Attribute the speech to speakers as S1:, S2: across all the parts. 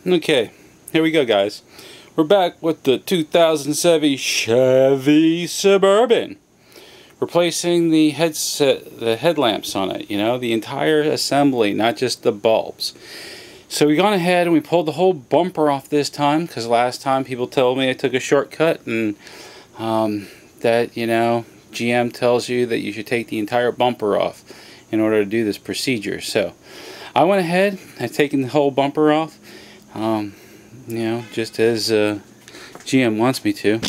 S1: Okay, here we go, guys. We're back with the 2007 Chevy Suburban. Replacing the headlamps on it, you know, the entire assembly, not just the bulbs. So we gone ahead and we pulled the whole bumper off this time, because last time people told me I took a shortcut, and that, you know, GM tells you that you should take the entire bumper off in order to do this procedure. So I went ahead, I've taken the whole bumper off, you know, just as GM wants me to.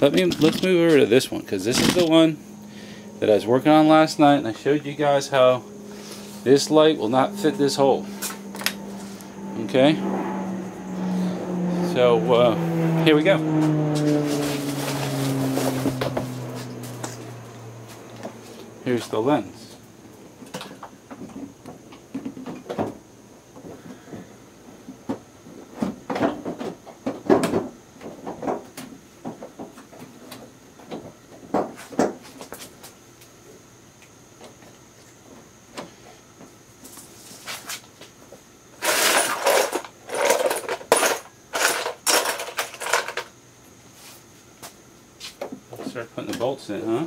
S1: Let's move over to this one, because this is the one that I was working on last night, and I showed you guys how this light will not fit this hole. Okay, so here we go. Here's the lens. Start putting the bolts in, huh?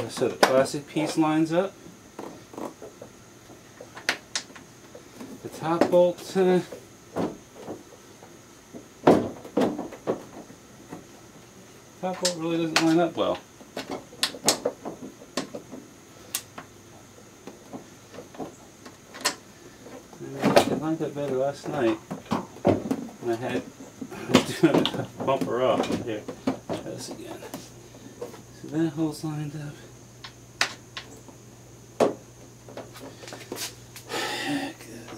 S1: So the plastic piece lines up. The top bolt, top bolt really doesn't line up well. It lined up better last night when I was doing the bumper off. Here. This again. So that hole's lined up.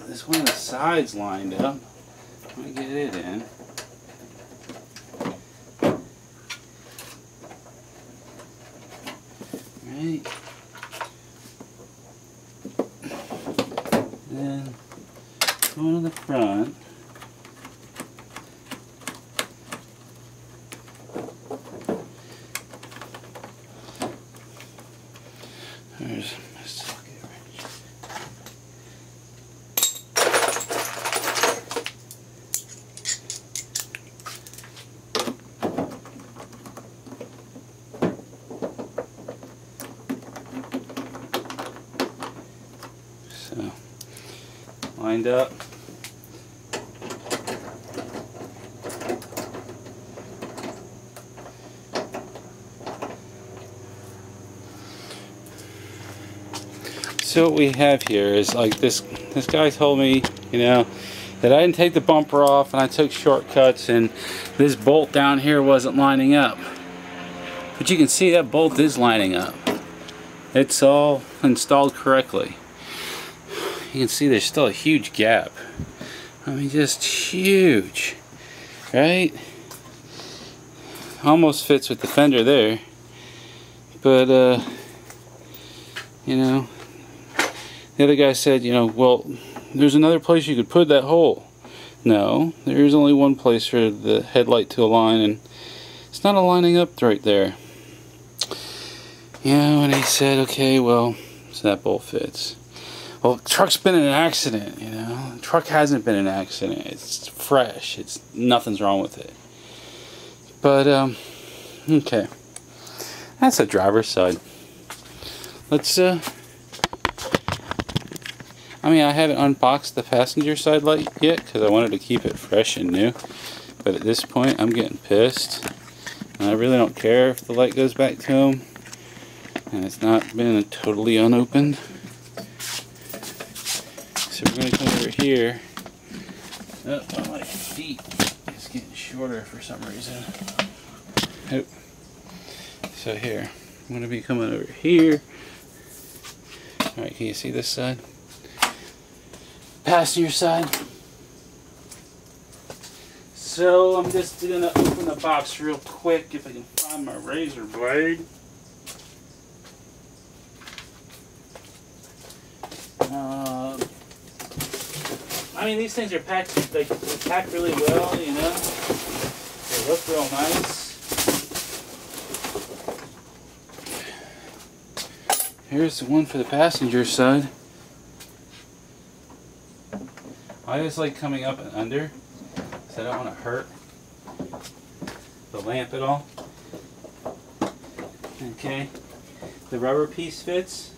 S1: This one of the sides lined up. Let me get it in. Right. Then going to the front. There's my socket wrench. So, lined up. So what we have here is, like, this guy told me, you know, that I didn't take the bumper off and I took shortcuts and this bolt down here wasn't lining up. But you can see that bolt is lining up. It's all installed correctly. You can see there's still a huge gap. I mean, just huge, right? Almost fits with the fender there. But, you know, the other guy said, you know, well, there's another place you could put that hole. No, there is only one place for the headlight to align, and it's not aligning up right there. You know, and he said, okay, well, so that bolt fits. Well, the truck's been in an accident, you know. The truck hasn't been in an accident. It's fresh. Nothing's wrong with it. But, okay. That's the driver's side. Let's, I mean, I haven't unboxed the passenger side light yet because I wanted to keep it fresh and new. But at this point, I'm getting pissed. And I really don't care if the light goes back to him. And it's not been totally unopened. So we're going to come over here. Oh, my feet. It's getting shorter for some reason. Oh. So here, I'm going to be coming over here. Alright, can you see this side? Passenger side. So I'm just gonna open the box real quick if I can find my razor blade. I mean, these things are packed. They're packed really well, you know. They look real nice. Here's the one for the passenger side. I just like coming up and under, because I don't want to hurt the lamp at all. Okay, the rubber piece fits.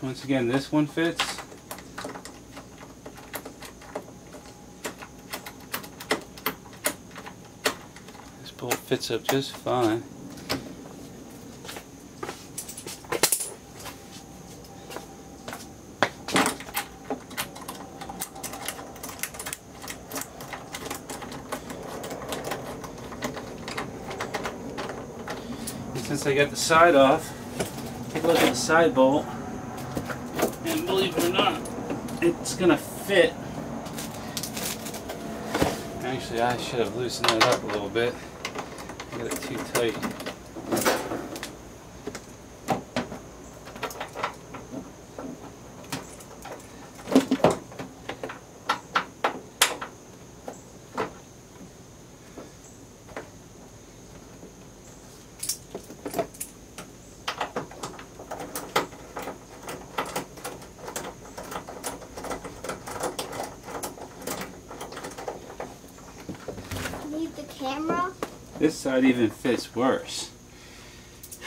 S1: Once again, this one fits. This bolt fits up just fine. Since I got the side off, take a look at the side bolt, and believe it or not, it's gonna fit. Actually, I should have loosened that up a little bit. I got it too tight.
S2: Need the camera?
S1: This side even fits worse.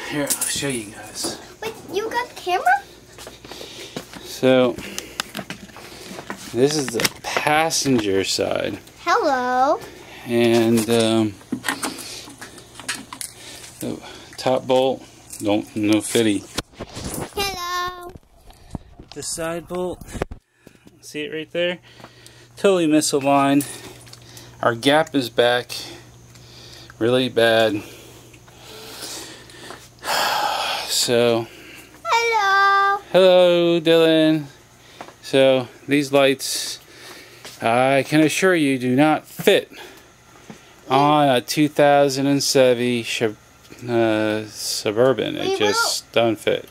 S1: Here, I'll show you guys.
S2: Wait, you got the camera?
S1: So, this is the passenger side.
S2: Hello.
S1: And the top bolt, no fitty.
S2: Hello.
S1: The side bolt, see it right there? Totally misaligned. Our gap is back really bad. So, hello Dylan. So these lights, I can assure you, do not fit on a 2007 Suburban. It just doesn't fit.